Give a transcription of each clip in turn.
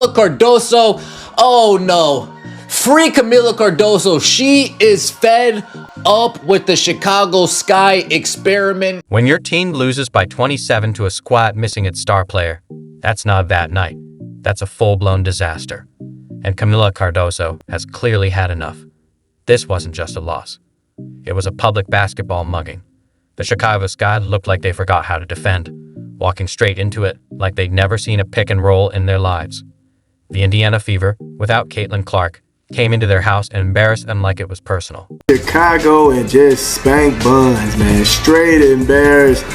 Cardoso, oh no. Free Kamilla Cardoso. She is fed up with the Chicago Sky experiment. When your team loses by 27 to a squad missing its star player, that's not a bad night. That's a full-blown disaster. And Kamilla Cardoso has clearly had enough. This wasn't just a loss. It was a public basketball mugging. The Chicago Sky looked like they forgot how to defend, walking straight into it like they'd never seen a pick and roll in their lives. The Indiana Fever, without Caitlin Clark, came into their house and embarrassed them like it was personal. Chicago and just spank buns, man. Straight embarrassed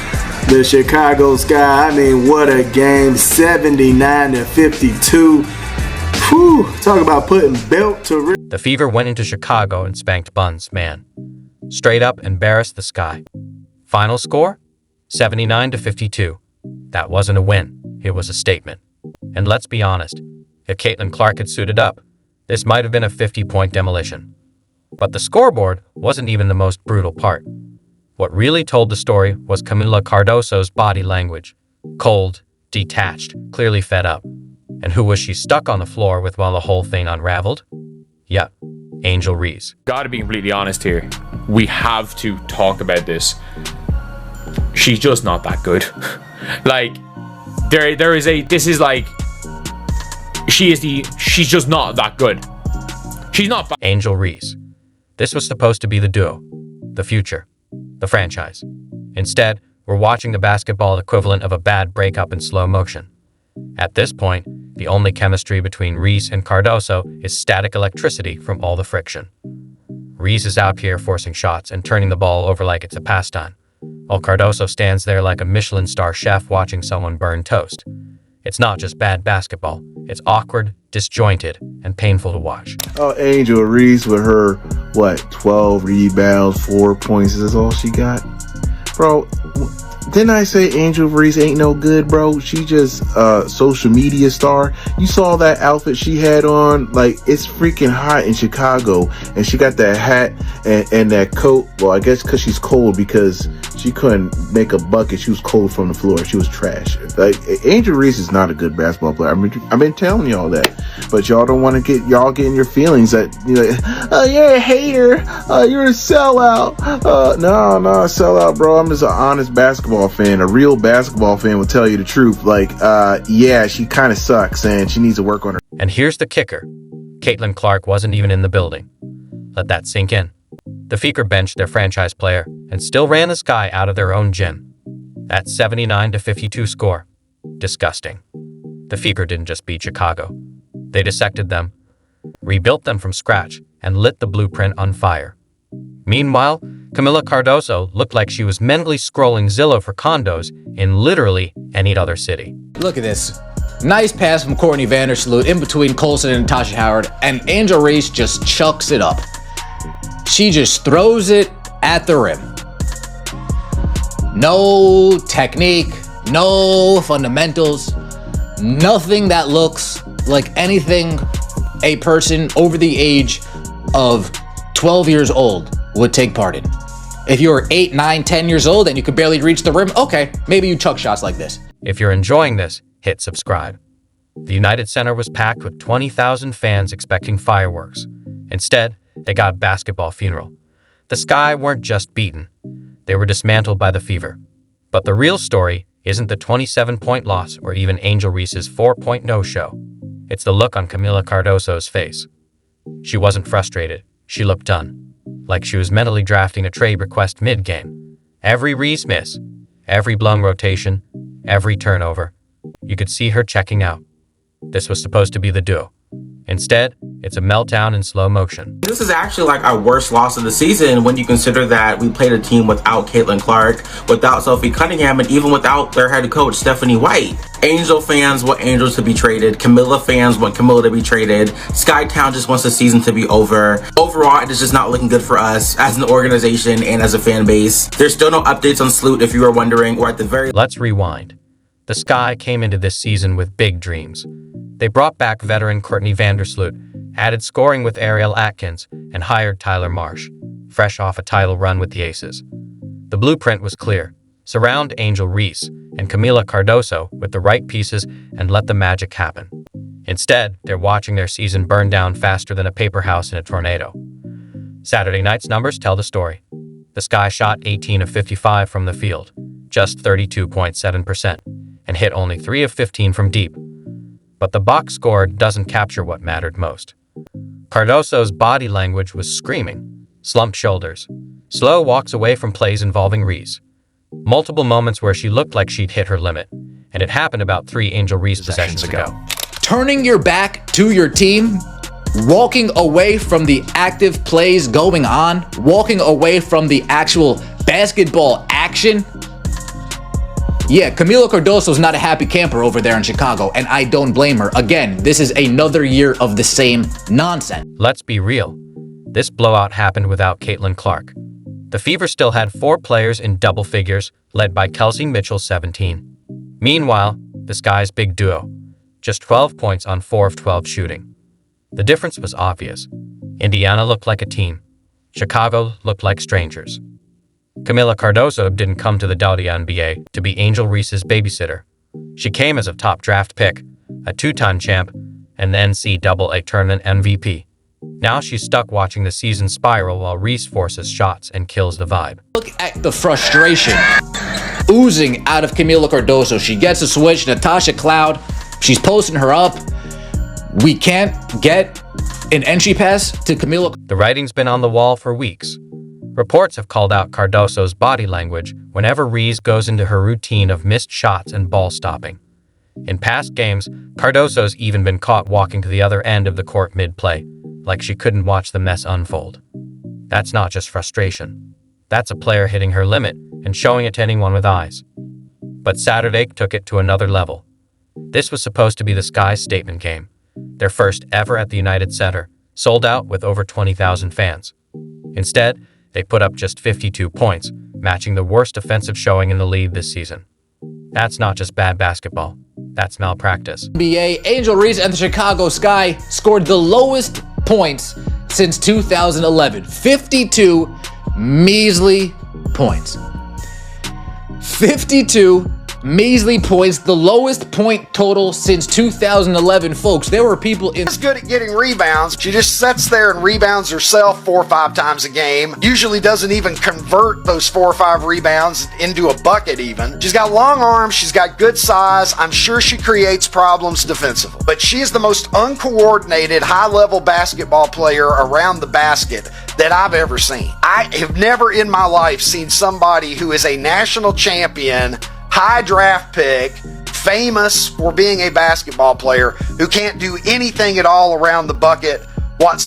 the Chicago Sky. I mean, what a game. 79-52. Whew, talk about putting belt to... The Fever went into Chicago and spanked buns, man. Straight up embarrassed the Sky. Final score? 79-52. That wasn't a win. It was a statement. And let's be honest, if Caitlin Clark had suited up, this might have been a 50-point demolition. But the scoreboard wasn't even the most brutal part. What really told the story was Kamilla Cardoso's body language. Cold, detached, clearly fed up. And who was she stuck on the floor with while the whole thing unraveled? Yep, Angel Reese. Gotta be completely honest here. We have to talk about this. She's just not that good. Like, she's just not that good. She's not. Angel Reese. This was supposed to be the duo, the future, the franchise. Instead, we're watching the basketball equivalent of a bad breakup in slow motion. At this point, the only chemistry between Reese and Cardoso is static electricity from all the friction. Reese is out here forcing shots and turning the ball over like it's a pastime, while Cardoso stands there like a Michelin star chef watching someone burn toast. It's not just bad basketball. It's awkward, disjointed, and painful to watch. Oh, Angel Reese with her, 12 rebounds, 4 points. That's all she got? Bro, didn't I say Angel Reese ain't no good, bro? She just social media star. You saw that outfit she had on? Like, it's freaking hot in Chicago. And she got that hat and that coat. Well, I guess because she's cold, because she couldn't make a bucket. She was cold from the floor. She was trash. Like, Angel Reese is not a good basketball player. I've been telling y'all that. But y'all don't want to get your feelings that, oh, you're a hater. You're a sellout. No, sellout, bro. I'm just an honest basketball fan. A real basketball fan will tell you the truth. Like, yeah, she kind of sucks and she needs to work on her. And here's the kicker. Caitlin Clark wasn't even in the building. Let that sink in. The Fever benched their franchise player and still ran the Sky out of their own gym. That 79-52 score. Disgusting. The Fever didn't just beat Chicago. They dissected them, rebuilt them from scratch, and lit the blueprint on fire. Meanwhile, Kamilla Cardoso looked like she was mentally scrolling Zillow for condos in literally any other city. Look at this. Nice pass from Courtney Vandersloot in between Colson and Tasha Howard, and Angel Reese just chucks it up. She just throws it at the rim. No technique, no fundamentals, nothing that looks like anything a person over the age of 12 years old would take part in. If you were 8, 9, 10 years old and you could barely reach the rim, okay, maybe you chuck shots like this. If you're enjoying this, hit subscribe. The United Center was packed with 20,000 fans expecting fireworks. Instead, they got a basketball funeral. The Sky weren't just beaten. They were dismantled by the Fever. But the real story isn't the 27-point loss or even Angel Reese's 4-point no-show. It's the look on Kamilla Cardoso's face. She wasn't frustrated. She looked done. Like she was mentally drafting a trade request mid-game. Every Reese miss, every blown rotation, every turnover. You could see her checking out. This was supposed to be the duo. Instead, it's a meltdown in slow motion. This is actually like our worst loss of the season when you consider that we played a team without Caitlin Clark, without Sophie Cunningham, and even without their head coach, Stephanie White. Angel fans want Angel to be traded. Kamilla fans want Kamilla to be traded. Skytown just wants the season to be over. Overall, it is just not looking good for us as an organization and as a fan base. There's still no updates on Sloot if you were wondering, or at the very... Let's rewind. The Sky came into this season with big dreams. They brought back veteran Courtney Vandersloot, added scoring with Ariel Atkins, and hired Tyler Marsh, fresh off a title run with the Aces. The blueprint was clear. Surround Angel Reese and Kamilla Cardoso with the right pieces and let the magic happen. Instead, they're watching their season burn down faster than a paper house in a tornado. Saturday night's numbers tell the story. The Sky shot 18 of 55 from the field, just 32.7%, and hit only 3 of 15 from deep. But the box score doesn't capture what mattered most. Cardoso's body language was screaming, slumped shoulders, slow walks away from plays involving Reese. Multiple moments where she looked like she'd hit her limit, and it happened about 3 Angel Reese possessions ago. Turning your back to your team, walking away from the active plays going on, walking away from the actual basketball action. Yeah, Kamilla Cardoso is not a happy camper over there in Chicago, and I don't blame her. Again, this is another year of the same nonsense. Let's be real. This blowout happened without Caitlin Clark. The Fever still had 4 players in double figures, led by Kelsey Mitchell, 17. Meanwhile, the Sky's big duo, just 12 points on 4 of 12 shooting. The difference was obvious. Indiana looked like a team. Chicago looked like strangers. Kamilla Cardoso didn't come to the WNBA to be Angel Reese's babysitter. She came as a top draft pick, a 2-time champ, and the NCAA tournament MVP. Now she's stuck watching the season spiral while Reese forces shots and kills the vibe. Look at the frustration oozing out of Kamilla Cardoso. She gets a switch, Natasha Cloud, she's posting her up. We can't get an entry pass to Kamilla. The writing's been on the wall for weeks. Reports have called out Cardoso's body language whenever Reese goes into her routine of missed shots and ball stopping. In past games, Cardoso's even been caught walking to the other end of the court mid-play, like she couldn't watch the mess unfold. That's not just frustration. That's a player hitting her limit and showing it to anyone with eyes. But Saturday took it to another level. This was supposed to be the Sky's statement game, their first ever at the United Center, sold out with over 20,000 fans. Instead, they put up just 52 points, matching the worst offensive showing in the league this season. That's not just bad basketball. That's malpractice. NBA, Angel Reese and the Chicago Sky scored the lowest points since 2011. 52 measly points. 52 measly points, the lowest point total since 2011, folks. There were people in. She's good at getting rebounds. She just sits there and rebounds herself 4 or 5 times a game. Usually doesn't even convert those 4 or 5 rebounds into a bucket even. She's got long arms. She's got good size. I'm sure she creates problems defensively. But she is the most uncoordinated, high-level basketball player around the basket that I've ever seen. I have never in my life seen somebody who is a national champion, high draft pick, famous for being a basketball player, who can't do anything at all around the bucket whatsoever.